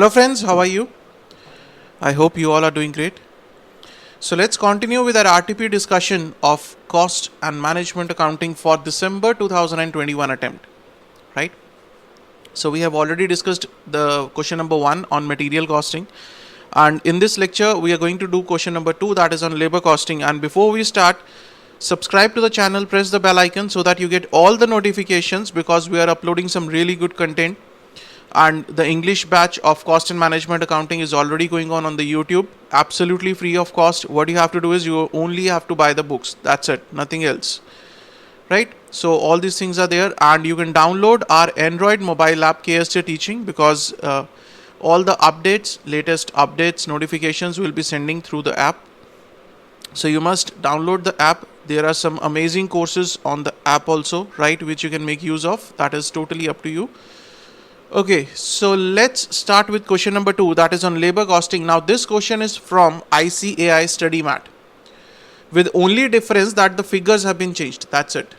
Hello friends, how are you? I hope you all are doing great. So let's continue with our RTP discussion of cost and management accounting for December 2021 attempt, right? So we have already discussed the question number 1 on material costing, and in this lecture we are going to do question number 2, that is on labor costing. And before we start, subscribe to the channel, press the bell icon so that you get all the notifications, because we are uploading some really good content. And the English batch of cost and management accounting is already going on the YouTube, absolutely free of cost. What you have to do is you only have to buy the books, that's it, nothing else, right? So all these things are there, and you can download our Android mobile app KSJ Teaching, because all the updates, latest updates, notifications will be sending through the app. So you must download the app. There are some amazing courses on the app also, right, which you can make use of. That is totally up to you. Okay, so let's start with question number 2, that is on labor costing. Now this question is from ICAI study mat, with only difference that the figures have been changed, that's it.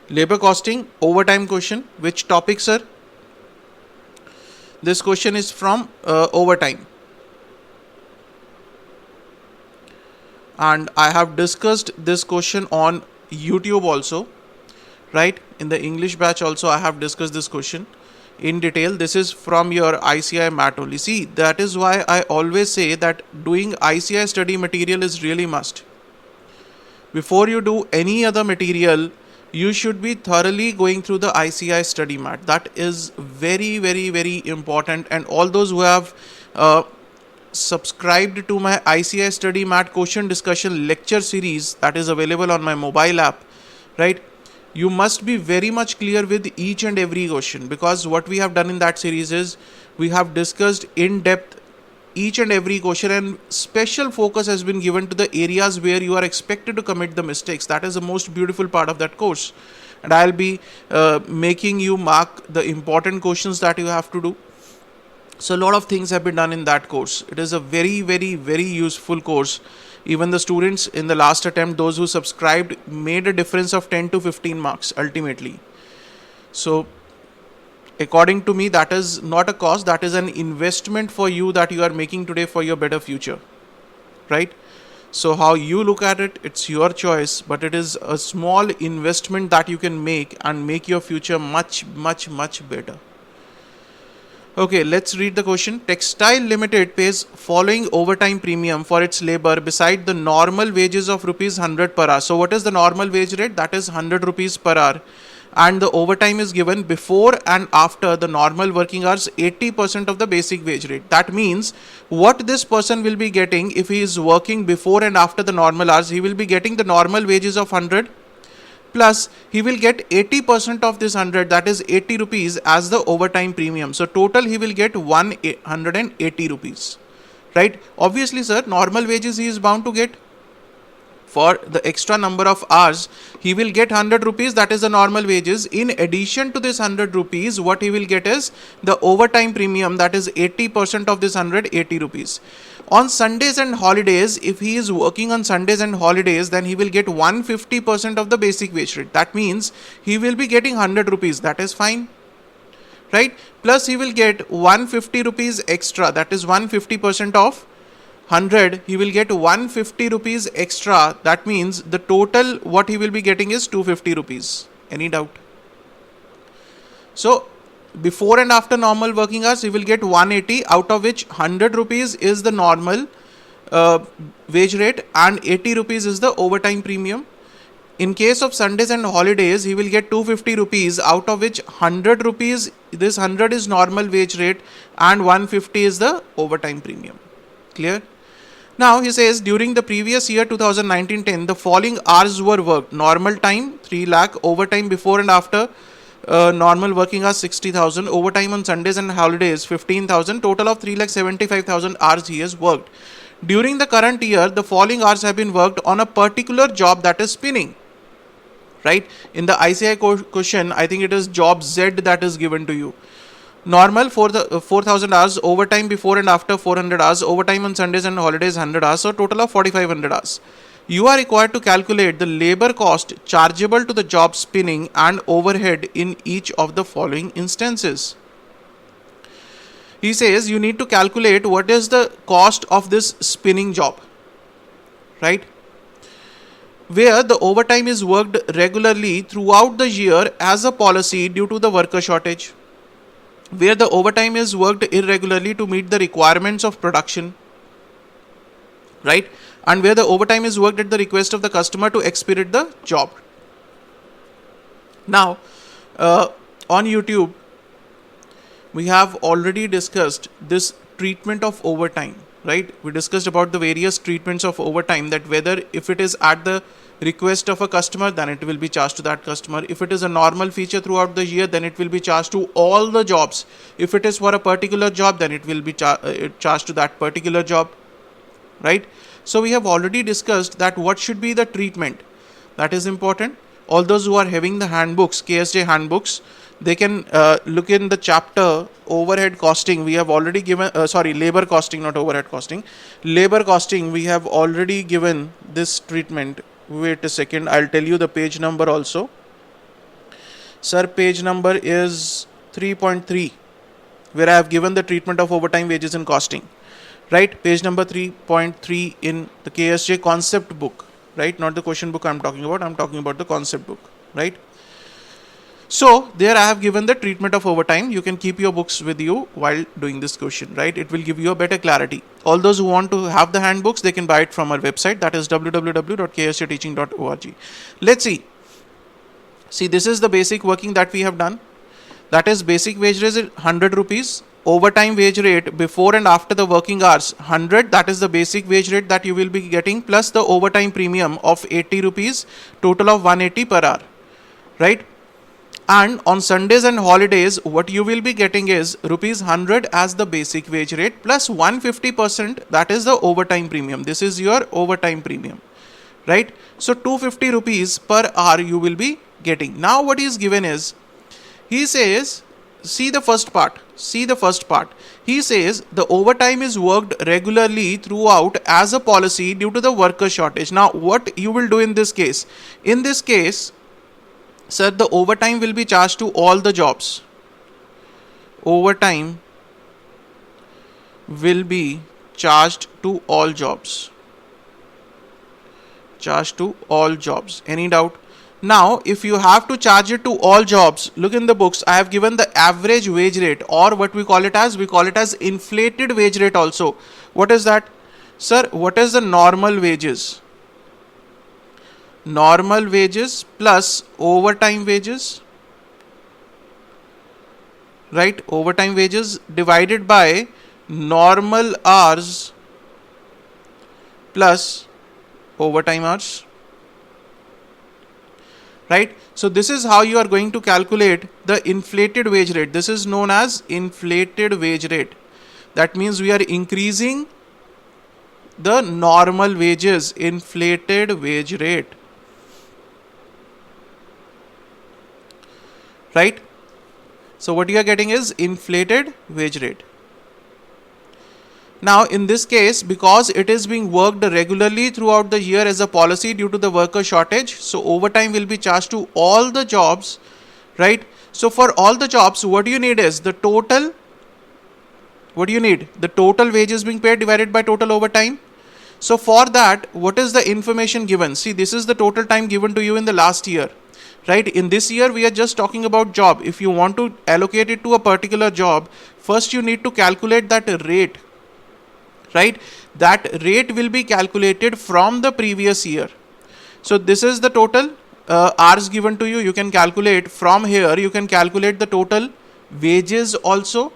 Labor costing, overtime question. Which topic, sir? This question is from overtime, and I have discussed this question on YouTube also, right? In the English batch also I have discussed this question in detail. This is from your ICAI mat only. See, that is why I always say that doing ICAI study material is really must. Before you do any other material, you should be thoroughly going through the ICAI study mat. That is very, very, very important. And all those who have subscribed to my ICAI study mat question discussion lecture series that is available on my mobile app, right? You must be very much clear with each and every question, because what we have done in that series is we have discussed in depth each and every question, and special focus has been given to the areas where you are expected to commit the mistakes. That is the most beautiful part of that course, and I'll be making you mark the important questions that you have to do. So a lot of things have been done in that course. It is a very, very, very useful course. Even the students in the last attempt, those who subscribed, made a difference of 10 to 15 marks ultimately. So according to me, that is not a cost, that is an investment for you that you are making today for your better future, right? So how you look at it, it's your choice, but it is a small investment that you can make and make your future much, much, much better. Okay, let's read the question. Textile Limited pays following overtime premium for its labor beside the normal wages of ₹100 per hour. So what is the normal wage rate? That is ₹100 per hour. And the overtime is given before and after the normal working hours, 80% of the basic wage rate. That means what this person will be getting if he is working before and after the normal hours, he will be getting the normal wages of 100, plus he will get 80% of this 100, that is 80 rupees as the overtime premium. So total he will get 180 rupees, right? Obviously, sir, normal wages he is bound to get. For the extra number of hours, he will get 100 rupees, that is the normal wages. In addition to this 100 rupees, what he will get is the overtime premium, that is 80% of this 180 rupees. On Sundays and holidays, if he is working on Sundays and holidays, then he will get 150% of the basic wage rate. That means he will be getting 100 rupees, that is fine, right? Plus he will get 150 rupees extra, that is 150% of 100, he will get 150 rupees extra. That means the total what he will be getting is 250 rupees. Any doubt? So before and after normal working hours, he will get 180, out of which 100 rupees is the normal wage rate and 80 rupees is the overtime premium. In case of Sundays and holidays, he will get 250 rupees, out of which 100 rupees, this 100 is normal wage rate and 150 is the overtime premium. Clear? Now he says during the previous year 2019-10, the following hours were worked. Normal time 3 lakh, overtime before and after normal working hours 60,000, overtime on Sundays and holidays 15,000, total of 3,75,000 hours he has worked. During the current year, the following hours have been worked on a particular job, that is spinning, right? In the ICAI question, I think it is job Z that is given to you. Normal for the 4,000 hours, overtime before and after 400 hours, overtime on Sundays and holidays 100 hours, so total of 4,500 hours. You are required to calculate the labor cost chargeable to the job spinning and overhead in each of the following instances. He says you need to calculate what is the cost of this spinning job, right? Where the overtime is worked regularly throughout the year as a policy due to the worker shortage, where the overtime is worked irregularly to meet the requirements of production, right? And where the overtime is worked at the request of the customer to expedite the job. Now, on YouTube, we have already discussed this treatment of overtime, right? We discussed about the various treatments of overtime, that whether if it is at the request of a customer, then it will be charged to that customer. If it is a normal feature throughout the year, then it will be charged to all the jobs. If it is for a particular job, then it will be charged to that particular job, right? So we have already discussed that what should be the treatment. That is important. All those who are having the handbooks, KSJ handbooks, they can look in the chapter overhead costing. We have already given, labor costing, not overhead costing. Labor costing, we have already given this treatment. Wait a second, I'll tell you the page number also. Sir, page number is 3.3, where I have given the treatment of overtime, wages and costing. Right, page number 3.3 in the KSJ concept book. Right, not the question book I'm talking about the concept book, right? So there I have given the treatment of overtime. You can keep your books with you while doing this question, right? It will give you a better clarity. All those who want to have the handbooks, they can buy it from our website, that is www.ksjteaching.org. Let's see. See, this is the basic working that we have done. That is, basic wage rate is 100 rupees. Overtime wage rate before and after the working hours 100, that is the basic wage rate that you will be getting, plus the overtime premium of 80 rupees, total of 180 per hour, right? And on Sundays and holidays, what you will be getting is rupees 100 as the basic wage rate plus 150%, that is the overtime premium. This is your overtime premium, right? So 250 rupees per hour you will be getting. Now what is given is, he says, see the first part. He says the overtime is worked regularly throughout as a policy due to the worker shortage. Now what you will do in this case? In this case, sir, the overtime will be charged to all the jobs. Overtime will be charged to all jobs. Any doubt? Now, if you have to charge it to all jobs, look in the books. I have given the average wage rate, or what we call it as inflated wage rate also. What is that? Sir, what is the normal wages? Normal wages plus overtime wages, right? Overtime wages divided by normal hours plus overtime hours, right? So this is how you are going to calculate the inflated wage rate. This is known as inflated wage rate. That means we are increasing the normal wages, inflated wage rate, right? So what you are getting is inflated wage rate. Now in this case, because it is being worked regularly throughout the year as a policy due to the worker shortage, so overtime will be charged to all the jobs, right? So for all the jobs, what you need is the total. What do you need? The total wages being paid divided by total overtime. So for that, what is the information given? See, this is the total time given to you in the last year, right? In this year, we are just talking about job. If you want to allocate it to a particular job, first you need to calculate that rate, right? That rate will be calculated from the previous year. So this is the total hours given to you. You can calculate from here. You can calculate the total wages also.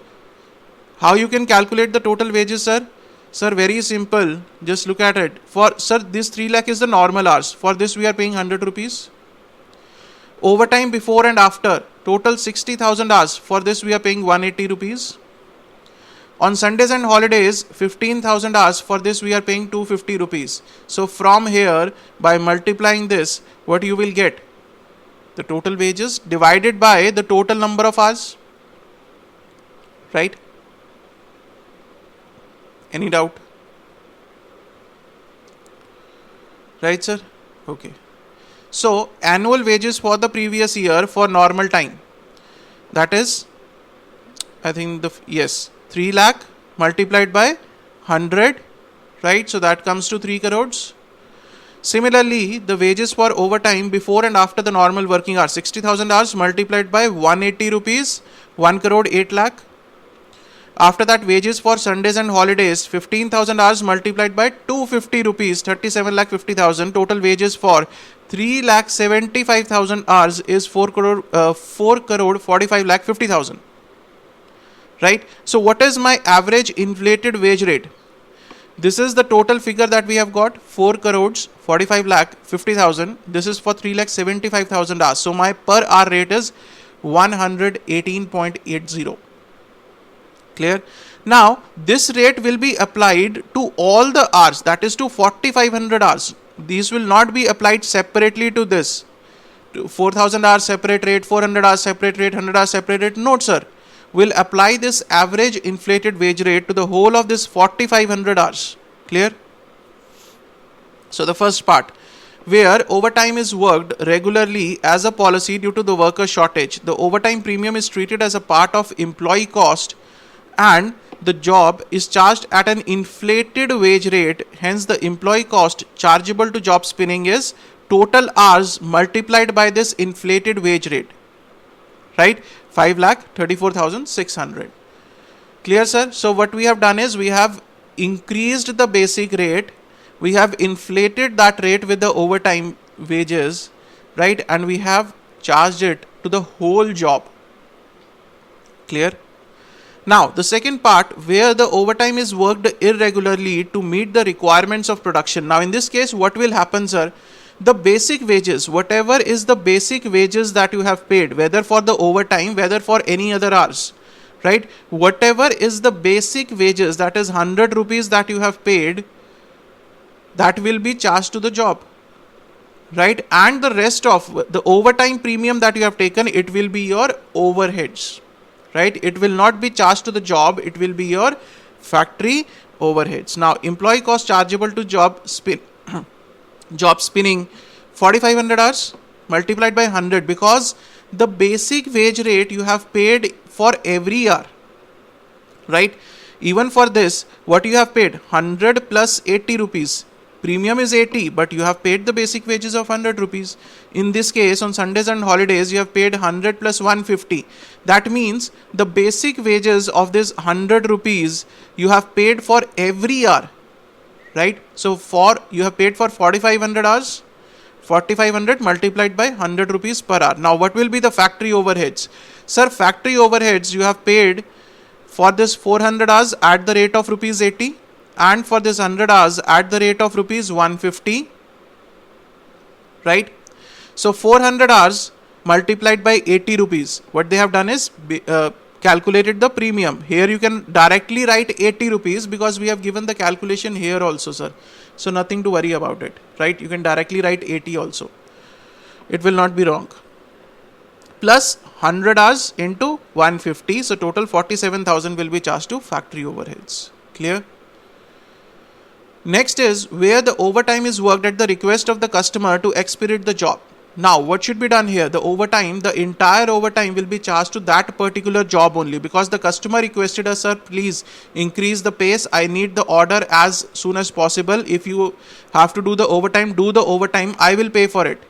How you can calculate the total wages, sir? Sir, very simple. Just look at it. For sir, this 3 lakh is the normal hours. For this we are paying 100 rupees. Overtime before and after, total 60,000 hours. For this we are paying 180 rupees. On Sundays and holidays, 15,000 hours. For this we are paying 250 rupees. So from here, by multiplying this, what you will get? The total wages divided by the total number of hours, right? Any doubt? Right, sir? Okay. So annual wages for the previous year for normal time. That is, I think yes. 3 lakh multiplied by 100, right? So that comes to 3 crores. Similarly, the wages for overtime before and after the normal working hours, 60,000 hours multiplied by 180 rupees, 1 crore 8 lakh. After that, wages for Sundays and holidays, 15,000 hours multiplied by 250 rupees, 37 lakh 50,000. Total wages for 3 lakh 75,000 hours is 4 crore 45 lakh 50,000. Right? So what is my average inflated wage rate? This is the total figure that we have got, 4 crores 45 lakh 50,000. This is for 3 lakh 75,000 hours. So my per hour rate is 118.80. Clear? Now this rate will be applied to all the hours, that is to 4,500 hours. These will not be applied separately to this. 4,000 hours separate rate, 400 hours separate rate, 100 hours separate rate. No, sir. We'll apply this average inflated wage rate to the whole of this 4,500 hours. Clear? So the first part, where overtime is worked regularly as a policy due to the worker shortage, the overtime premium is treated as a part of employee cost and the job is charged at an inflated wage rate. Hence the employee cost chargeable to job spinning is total hours multiplied by this inflated wage rate, right? 5,34,600. Clear, sir? So what we have done is we have increased the basic rate, we have inflated that rate with the overtime wages, right? And we have charged it to the whole job. Clear? Now, the second part, where the overtime is worked irregularly to meet the requirements of production. Now, in this case, what will happen, sir? The basic wages, whatever is the basic wages that you have paid, whether for the overtime, whether for any other hours, right? Whatever is the basic wages, that is 100 rupees that you have paid, that will be charged to the job, right? And the rest of the overtime premium that you have taken, it will be your overheads. Right? It will not be charged to the job, it will be your factory overheads. Now, employee cost chargeable to job spinning, 4,500 hours multiplied by 100, because the basic wage rate you have paid for every hour, right? Even for this, what you have paid, 100 plus 80 rupees. Premium is 80, but you have paid the basic wages of 100 rupees. In this case, on Sundays and holidays, you have paid 100 plus 150. That means the basic wages of this 100 rupees you have paid for every hour, right? So you have paid for 4,500 hours, 4,500 multiplied by 100 rupees per hour. Now, what will be the factory overheads? Sir, factory overheads you have paid for this 400 hours at the rate of rupees 80. And for this 100 hours at the rate of rupees 150, right? So 400 hours multiplied by 80 rupees. What they have done is calculated the premium. Here you can directly write 80 rupees because we have given the calculation here also, sir. So nothing to worry about it, right? You can directly write 80 also. It will not be wrong. Plus 100 hours into 150. So total 47,000 will be charged to factory overheads. Clear? Next is where the overtime is worked at the request of the customer to expedite the job. Now, what should be done here? The overtime, the entire overtime will be charged to that particular job only, because the customer requested us, sir, please increase the pace. I need the order as soon as possible. If you have to do the overtime, do the overtime. I will pay for it.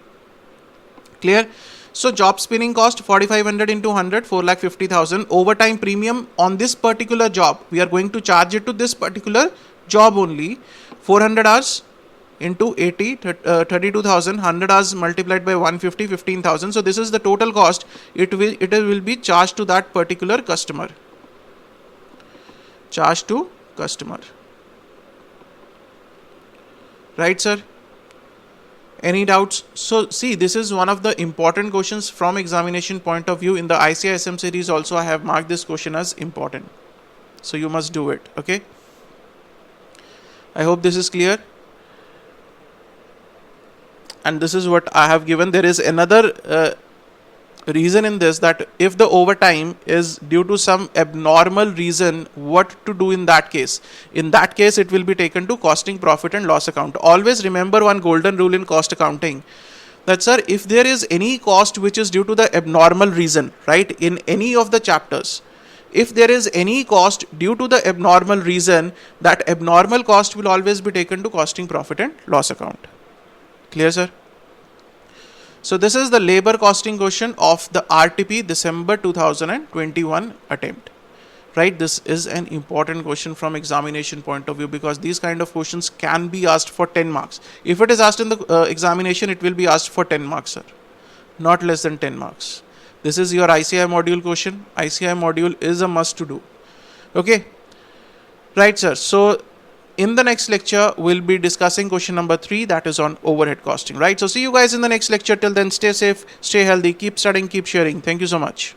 Clear? So job spinning cost 4,500 into 100, 4,50,000. Overtime premium on this particular job, we are going to charge it to this particular job only. 400 hours into 80, 32,000, 100 hours multiplied by 150, 15,000. So this is the total cost. It will be charged to that particular customer. Charged to customer. Right, sir? Any doubts? So see, this is one of the important questions from examination point of view. In the ICISM series also, I have marked this question as important. So you must do it. Okay. I hope this is clear. And this is what I have given. There is another reason in this, that if the overtime is due to some abnormal reason, what to do in that case? In that case, it will be taken to costing profit and loss account. Always remember one golden rule in cost accounting, that sir, if there is any cost which is due to the abnormal reason, right, in any of the chapters, if there is any cost due to the abnormal reason, that abnormal cost will always be taken to costing profit and loss account. Clear, sir? So this is the labor costing question of the RTP December 2021 attempt. Right, this is an important question from examination point of view, because these kind of questions can be asked for 10 marks. If it is asked in the examination, it will be asked for 10 marks, sir, not less than 10 marks. This is your ICI module question. ICI module is a must to do. Okay, right, sir. So in the next lecture, we'll be discussing question number 3, that is on overhead costing. Right, so see you guys in the next lecture. Till then, stay safe, stay healthy, keep studying, keep sharing. Thank you so much.